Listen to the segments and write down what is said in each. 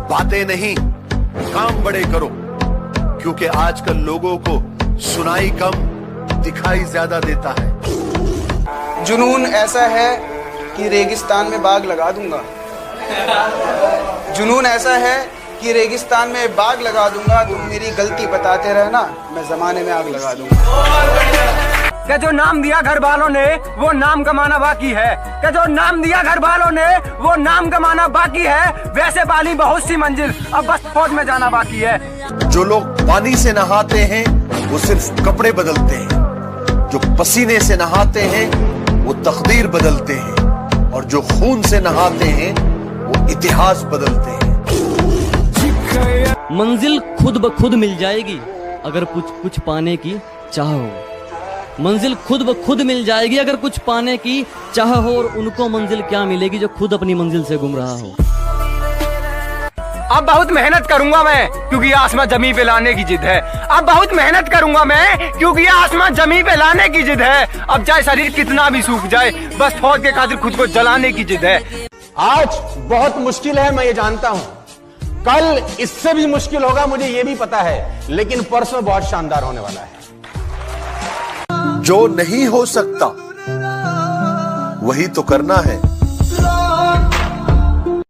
बातें नहीं काम बड़े करो, क्योंकि आजकल लोगों को सुनाई कम दिखाई ज्यादा देता है। जुनून ऐसा है कि रेगिस्तान में बाग लगा दूंगा। जुनून ऐसा है कि रेगिस्तान में बाग लगा दूंगा। तुम मेरी गलती बताते रहना, मैं जमाने में आग लगा दूंगा। कि जो नाम दिया घर वालों ने वो नाम कमाना बाकी है, कि जो नाम दिया घर वालों ने वो नाम कमाना बाकी है। वैसे पाली बहुत सी मंजिल, अब बस फौज में जाना बाकी है। जो लोग पानी से नहाते हैं वो सिर्फ कपड़े बदलते हैं, जो पसीने से नहाते हैं वो तकदीर बदलते हैं, और जो खून से नहाते हैं वो इतिहास बदलते हैं। मंजिल खुद ब खुद मिल जाएगी अगर कुछ पाने की चाह हो। मंजिल खुद ब खुद मिल जाएगी अगर कुछ पाने की चाह हो, और उनको मंजिल क्या मिलेगी जो खुद अपनी मंजिल से गुम रहा हो। अब बहुत मेहनत करूंगा मैं, क्योंकि आसमान जमी पे लाने की जिद है। अब बहुत मेहनत करूंगा मैं, क्योंकि आसमान जमी पे लाने की जिद है। अब चाहे शरीर कितना भी सूख जाए, बस फौज के खातिर खुद को जलाने की जिद है। आज बहुत मुश्किल है, मैं ये जानता हूं। कल इससे भी मुश्किल होगा, मुझे ये भी पता है, लेकिन परसों बहुत शानदार होने वाला है। जो नहीं हो सकता वही तो करना है।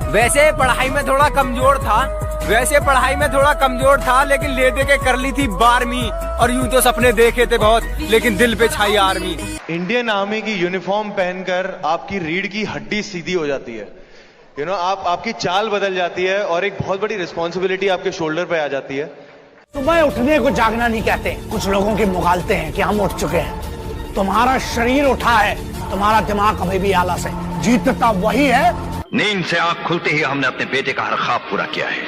वैसे पढ़ाई में थोड़ा कमजोर था, लेकिन ले दे के कर ली थी 12वीं। और यूं तो सपने देखे थे बहुत, लेकिन दिल पे छाई आर्मी। इंडियन आर्मी की यूनिफॉर्म पहनकर आपकी रीढ़ की हड्डी सीधी हो जाती है। आपकी चाल बदल जाती है, और एक बहुत बड़ी रिस्पॉन्सिबिलिटी आपके शोल्डर पे आ जाती है। सुबह उठने को जागना नहीं कहते, कुछ लोगों के मुगालते हैं कि हम उठ चुके हैं। तुम्हारा शरीर उठा है, तुम्हारा दिमाग अभी भी आलस है। जीतता वही है। नींद से आंख खुलते ही हमने अपने बेटे का हर ख्वाब पूरा किया है।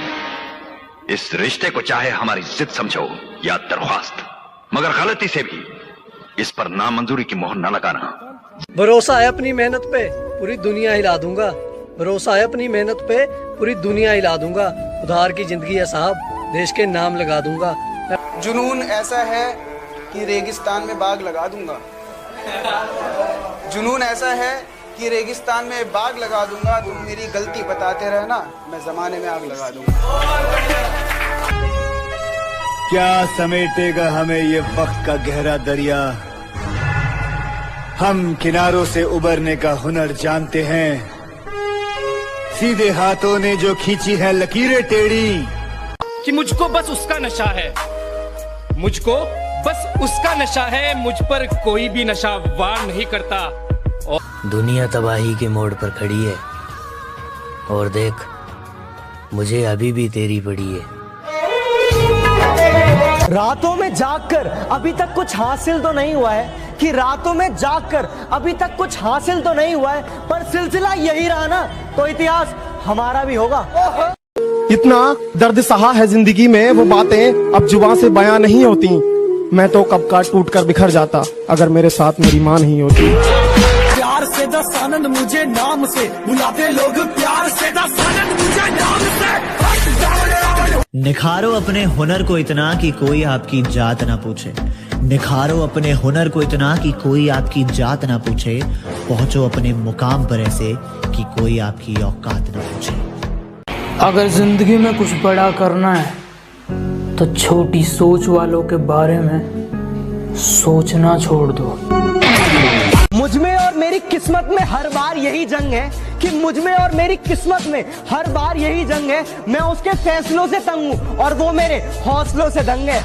इस रिश्ते को चाहे हमारी जिद समझो या दरख्वास्त, मगर गलती से भी इस पर नामंजूरी की मोहर न लगाना। भरोसा है अपनी मेहनत पे, पूरी दुनिया हिला दूंगा। भरोसा है अपनी मेहनत पे, पूरी दुनिया हिला दूंगा। उधार की जिंदगी है साहब, देश के नाम लगा दूंगा। जुनून ऐसा है कि रेगिस्तान में बाग लगा दूंगा। जुनून ऐसा है कि रेगिस्तान में बाग लगा दूंगा। तुम मेरी गलती बताते रहना, मैं जमाने में आग लगा दूंगा। क्या समेटेगा हमें ये वक्त का गहरा दरिया। हम किनारों से उबरने का हुनर जानते हैं। सीधे हाथों ने जो खींची है लकीरें टेढ़ी। कि मुझको बस उसका नशा है, मुझको बस उसका नशा है। मुझ पर कोई भी नशा वार नहीं करता। दुनिया तबाही के मोड़ पर खड़ी है, और देख मुझे अभी भी तेरी पड़ी है। रातों में जागकर अभी तक कुछ हासिल तो नहीं हुआ है, कि रातों में जागकर अभी तक कुछ हासिल तो नहीं हुआ है, पर सिलसिला यही रहा ना तो इतिहास हमारा भी होगा। इतना दर्द सहा है जिंदगी में, वो बातें अब जुबान से बयां नहीं होती। मैं तो कब का टूट कर बिखर जाता अगर मेरे साथ मेरी मां नहीं होती। प्यार से दस आनंद मुझे नाम से बुलाते लोग, प्यार से दस आनंद मुझे नाम से। निखारो अपने हुनर को इतना कि कोई आपकी जात ना पूछे। निखारो अपने हुनर को इतना कि कोई आपकी जात ना पूछे। पहुंचो अपने मुकाम पर ऐसे कि कोई आपकी औकात ना पूछे। अगर जिंदगी में कुछ बड़ा करना है तो छोटी सोच वालों के बारे में सोचना छोड़ दो। मुझमें और मेरी किस्मत में हर बार यही जंग है, कि मुझमें और मेरी किस्मत में हर बार यही जंग है। मैं उसके फैसलों से तंग हूँ और वो मेरे हौसलों से दंग है।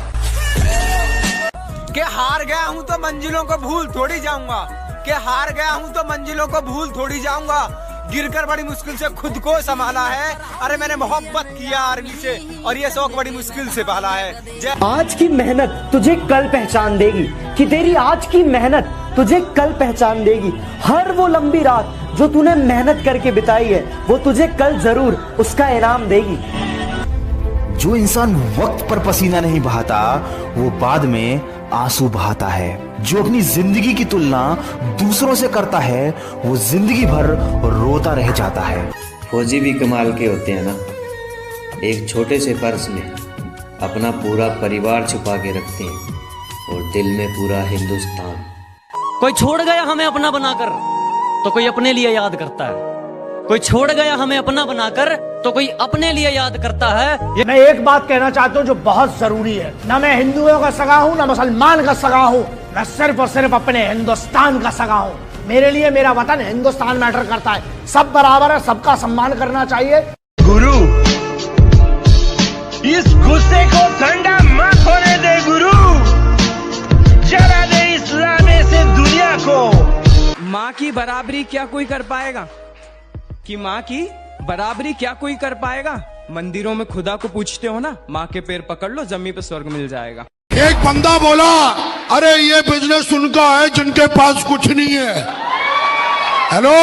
कि हार गया हूँ तो मंजिलों को भूल थोड़ी जाऊंगा, कि हार गया हूँ तो मंजिलों को भूल थोड़ी जाऊंगा। गिरकर बड़ी मुश्किल से खुद को संभाला है। अरे मैंने मोहब्बत किया आर्मी से, और ये शौक बड़ी मुश्किल से पाला है। आज की मेहनत तुझे कल पहचान देगी, कि तेरी आज की मेहनत तुझे कल पहचान देगी। हर वो लंबी रात जो तूने मेहनत करके बिताई है, वो तुझे कल जरूर उसका इनाम देगी। जो इंसान वक्त पर पसीना नहीं बहाता, वो बाद में आंसू बहाता है। जो अपनी जिंदगी की तुलना दूसरों से करता है, वो जिंदगी भर रोता रह जाता है। फौजी भी कमाल के होते हैं ना। एक छोटे से पर्स में अपना पूरा परिवार छुपा के रखते हैं, और दिल में पूरा हिंदुस्तान। कोई छोड़ गया हमें अपना बनाकर तो कोई अपने लिए याद करता है। कोई छोड़ गया हमें अपना बनाकर तो कोई अपने लिए याद करता है। मैं एक बात कहना चाहता हूँ जो बहुत जरूरी है, ना मैं हिंदुओं का सगा हूँ ना मुसलमान का सगा हूँ, मैं सिर्फ और सिर्फ अपने हिंदुस्तान का सगा हूँ। मेरे लिए मेरा वतन हिंदुस्तान मैटर करता है। सब बराबर है, सबका सम्मान करना चाहिए। गुरु, इस गुस्से को ठंडा मत होने दे गुरु, जला दे इस लाने से दुनिया को। माँ की बराबरी क्या कोई कर पाएगा? कि माँ की बराबरी क्या कोई कर पाएगा? मंदिरों में खुदा को पूछते हो ना, माँ के पैर पकड़ लो, जमीन पे स्वर्ग मिल जाएगा। एक बंदा बोला, अरे ये बिजनेस उनका है जिनके पास कुछ नहीं है। हेलो,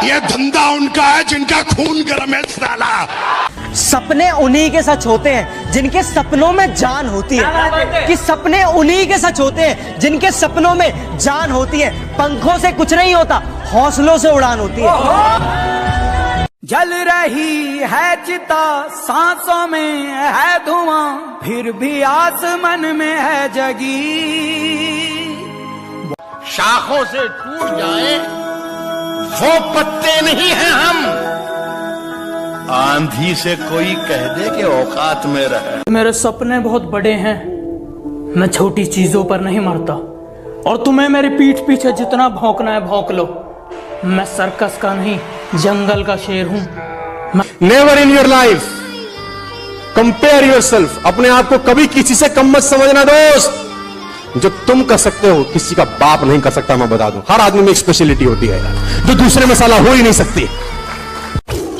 ये धंधा उनका है जिनका खून गर्म है साला। सपने उन्हीं के सच होते हैं जिनके सपनों में जान होती है। कि सपने उन्हीं के सच होते हैं जिनके सपनों में जान होती है। पंखों से कुछ नहीं होता, हौसलों से उड़ान होती है। जल रही है चिता, सांसों में है धुआं, फिर भी आसमान में है जगी। शाखों से टूट जाए वो पत्ते नहीं हैं हम, आंधी से कोई कह दे कि औकात में रहे। मेरे सपने बहुत बड़े हैं, मैं छोटी चीजों पर नहीं मरता। और तुम्हें मेरी पीठ पीछे जितना भौंकना है भौंक लो, मैं सर्कस का नहीं जंगल का शेर हूं। Never in your life compare yourself. अपने आप को कभी किसी से कम मत समझना दोस्त। जो तुम कर सकते हो किसी का बाप नहीं कर सकता। मैं बता दूं, हर आदमी में एक स्पेशलिटी होती है जो दूसरे में साला हो ही नहीं सकती।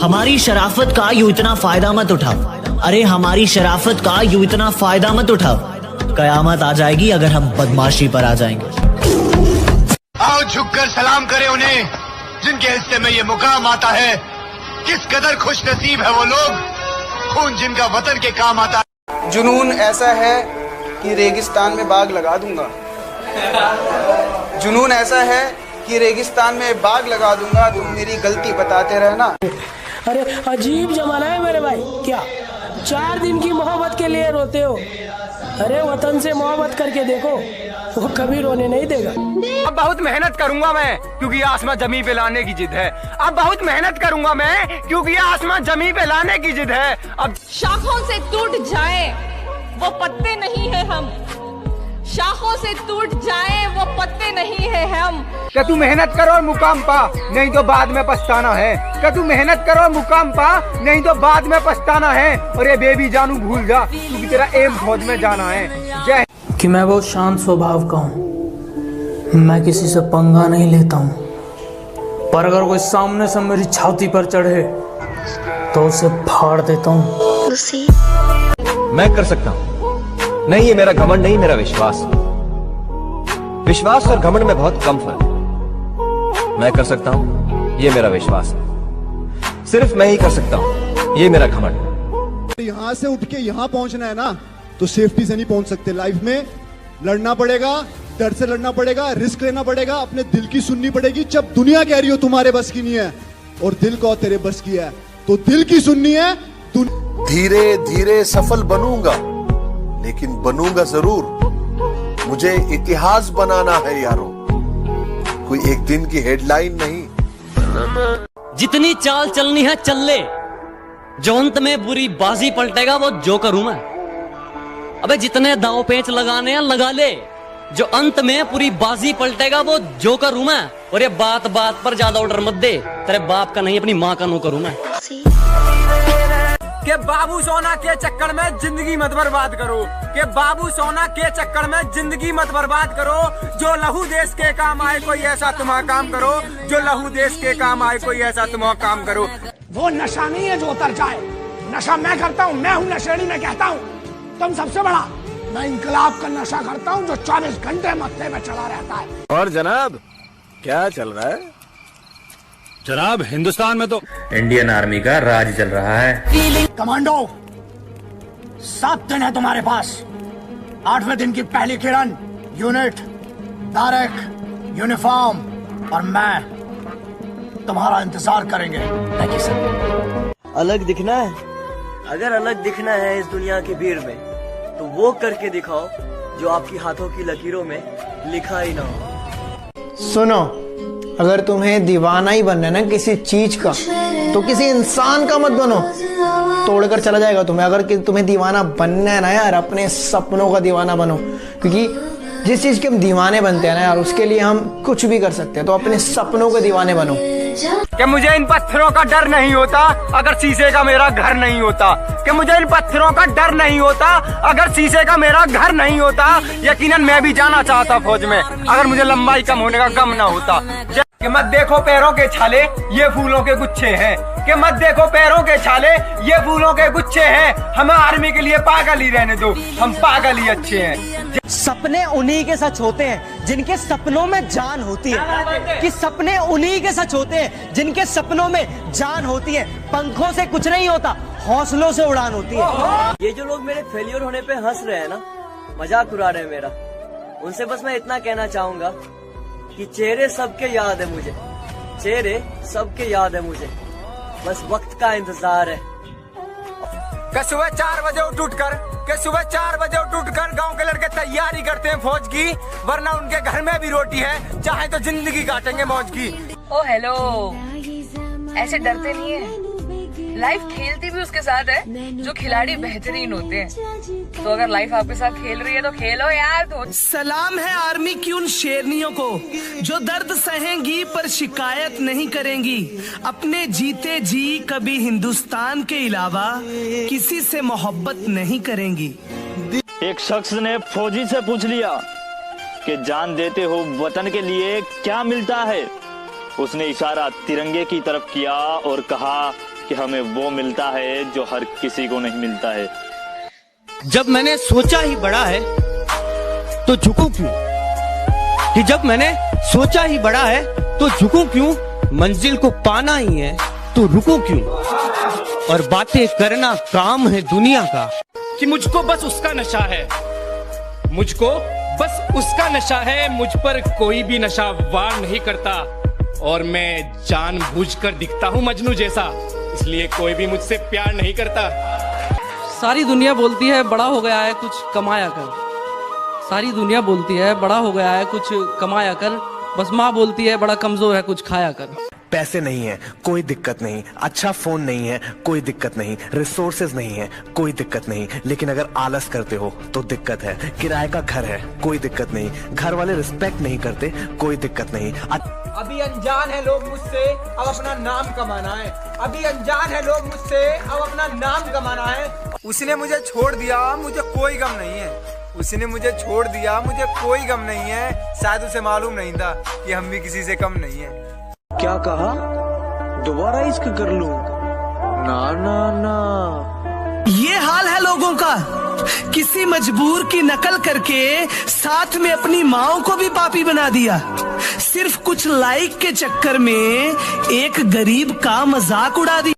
हमारी शराफत का यूं इतना फायदा मत उठाओ। अरे हमारी शराफत का यूं इतना फायदा मत उठाओ। कयामत आ जाएगी अगर हम बदमाशी पर आ जाएंगे। आओ झुककर सलाम करें उन्हें जिनके हिस्से में ये मुकाम आता है। किस कदर खुश नसीब है वो लोग, खून जिनका वतन के काम आता है। जुनून ऐसा है कि रेगिस्तान में बाग लगा दूंगा। जुनून ऐसा है कि रेगिस्तान में बाग लगा दूंगा, तुम मेरी गलती बताते रहना। अरे अजीब जमाना है मेरे भाई। क्या 4 दिन की मोहब्बत के लिए रोते हो? अरे वतन से मोहब्बत करके देखो, वो कभी रोने नहीं देगा। अब बहुत मेहनत करूंगा मैं, क्योंकि आसमां जमीन पे लाने की जिद है। अब बहुत मेहनत करूंगा मैं, क्योंकि आसमां जमीन पे लाने की जिद है। अब शाखों से टूट जाए वो पत्ते नहीं है हम, शाखों से टूट जाए वो पत्ते नहीं है हम। क्या तू मेहनत करो और मुकाम पा, नहीं तो बाद में पछताना है। क्या तू मेहनत करो और मुकाम पा, नहीं तो बाद में पछताना है। और ये बेबी जानू भूल जा, क्योंकि तेरा एम फौज में जाना है। जय। कि मैं बहुत शांत स्वभाव का हूँ, मैं किसी से पंगा नहीं लेता हूँ। पर अगर कोई सामने से मेरी छाती पर चढ़े तो उसे फाड़ देता हूँ। मैं कर सकता हूँ। नहीं, ये मेरा घमंड नहीं, मेरा विश्वास। विश्वास और घमंड में बहुत कम फर्क है। मैं कर सकता हूँ, ये मेरा विश्वास है। सिर्फ मैं ही कर सकता हूँ, ये मेरा घमंड। यहाँ से उठ के यहाँ पहुंचना है ना, तो सेफ्टी से नहीं पहुंच सकते। लाइफ में लड़ना पड़ेगा, डर से लड़ना पड़ेगा, रिस्क लेना पड़ेगा, अपने दिल की सुननी पड़ेगी। जब दुनिया कह रही हो तुम्हारे बस की नहीं है और दिल को तेरे बस की है, तो दिल की सुननी है। धीरे धीरे सफल बनूंगा, लेकिन बनूंगा जरूर। मुझे इतिहास बनाना है यारों, कोई एक दिन की हेडलाइन नहीं। जितनी चाल चलनी है चल ले, जो अंत में बुरी बाजी पलटेगा वो जोकर हूं मैं। अबे जितने दांव पेंच लगाने हैं लगा ले, जो अंत में पूरी बाजी पलटेगा वो जोकर हूं मैं। और ये बात बात पर ज्यादा ऑर्डर मत दे, तेरे बाप का नहीं अपनी माँ का नौकर हूं मैं। के बाबू सोना के चक्कर में जिंदगी मत बर्बाद करो, के बाबू सोना के चक्कर में जिंदगी मत बर्बाद करो। जो लहू देश के काम आए कोई ऐसा तुम्हारा काम करो, जो लहू देश के काम आए कोई ऐसा तुम्हारा काम करो। वो नशा नहीं है जो उतर जाए, नशा मैं करता हूँ। मैं हूँ नशेड़ी, मैं कहता हूँ तुम सबसे बड़ा। मैं इंकलाब का नशा करता हूँ जो 24 घंटे मत्थे में चला रहता है। और जनाब क्या चल रहा है? जनाब हिंदुस्तान में तो इंडियन आर्मी का राज चल रहा है। कमांडो 7 दिन है तुम्हारे पास। 8वें दिन की पहली किरण, यूनिट, बैरक, यूनिफॉर्म और मैं तुम्हारा इंतजार करेंगे। अलग दिखना है? अगर अलग दिखना है इस दुनिया की भीड़ में, तो वो करके दिखाओ जो आपकी हाथों की लकीरों में लिखा ही ना हो। सुनो, अगर तुम्हें दीवाना ही बनना है ना किसी चीज का, तो किसी इंसान का मत बनो, तोड़कर चला जाएगा तुम्हें। अगर तुम्हें दीवाना बनना है ना यार, अपने सपनों का दीवाना बनो, क्योंकि जिस चीज के हम दीवाने बनते हैं ना यार, उसके लिए हम कुछ भी कर सकते हैं। तो अपने सपनों के दीवाने बनो। कि मुझे इन पत्थरों का डर नहीं होता अगर शीशे का मेरा घर नहीं होता, कि मुझे इन पत्थरों का डर नहीं होता अगर शीशे का मेरा घर नहीं होता। यकीनन मैं भी जाना चाहता फौज में अगर मुझे लंबाई कम होने का गम ना होता। कि मत देखो पैरों के छाले ये फूलों के गुच्छे हैं, कि मत देखो पैरों के छाले ये फूलों के गुच्छे हैं। हमें आर्मी के लिए पागल ही रहने दो, हम पागल ही अच्छे हैं। सपने उन्हीं के सच होते हैं जिनके सपनों में जान होती है, कि सपने उन्हीं के सच होते हैं जिनके सपनों में जान होती है। पंखों से कुछ नहीं होता, हौसलों से उड़ान होती है। ये जो लोग मेरे फेलियर होने पे हंस रहे हैं ना, मजाक उड़ा रहे हैं मेरा, उनसे बस मैं इतना कहना चाहूंगा कि चेहरे सबके याद है मुझे, चेहरे सबके याद है मुझे, बस वक्त का इंतजार है। कि सुबह 4 बजे उठ कर गांव के लड़के तैयारी करते हैं फौज की, वरना उनके घर में भी रोटी है, चाहे तो जिंदगी काटेंगे मौज की। ओ हेलो, ऐसे डरते नहीं है, लाइफ खेलती भी उसके साथ है जो खिलाड़ी बेहतरीन होते हैं। तो अगर लाइफ आपके साथ खेल रही है तो खेलो यार। तो सलाम है आर्मी की उन शेरनियों को जो दर्द सहेंगी पर शिकायत नहीं करेंगी, अपने जीते जी कभी हिंदुस्तान के अलावा किसी से मोहब्बत नहीं करेंगी। एक शख्स ने फौजी से पूछ लिया कि जान देते हो वतन के लिए क्या मिलता है। उसने इशारा तिरंगे की तरफ किया और कहा कि हमें वो मिलता है जो हर किसी को नहीं मिलता है। जब मैंने सोचा ही बड़ा है तो झुकूं क्यों, कि जब मैंने सोचा ही बड़ा है तो झुकूं क्यों, मंजिल को पाना ही है तो रुकूं क्यों, और बातें करना काम है दुनिया का। कि मुझको बस उसका नशा है, मुझको बस उसका नशा है, मुझ पर कोई भी नशा वार नहीं करता, और मैं जानबूझकर दिखता हूँ मजनू जैसा, इसलिए कोई भी मुझसे प्यार नहीं करता। सारी दुनिया बोलती है बड़ा हो गया है कुछ कमाया कर, सारी दुनिया बोलती है बड़ा हो गया है कुछ कमाया कर, बस माँ बोलती है बड़ा कमजोर है कुछ खाया कर। पैसे नहीं है कोई दिक्कत नहीं, अच्छा फोन नहीं है कोई दिक्कत नहीं, रिसोर्सेज नहीं है कोई दिक्कत नहीं, लेकिन अगर आलस करते हो तो दिक्कत है। किराए का घर है कोई दिक्कत नहीं, घर वाले रिस्पेक्ट नहीं करते कोई दिक्कत नहीं। अभी अनजान है लोग मुझसे, अब अपना नाम कमाना है। अभी अनजान है लोग मुझसे, अब अपना नाम कमाना है। उसने मुझे छोड़ दिया, मुझे कोई गम नहीं है। उसने मुझे छोड़ दिया, मुझे कोई गम नहीं है। शायद उसे मालूम नहीं था कि हम भी किसी से कम नहीं है। क्या कहा? दोबारा इश्क कर लूं? ना ना ना। ये हाल है लोगों का, किसी मजबूर की नकल करके साथ में अपनी माओ को भी पापी बना दिया। सिर्फ कुछ लाइक के चक्कर में एक गरीब का मजाक उड़ा दिया।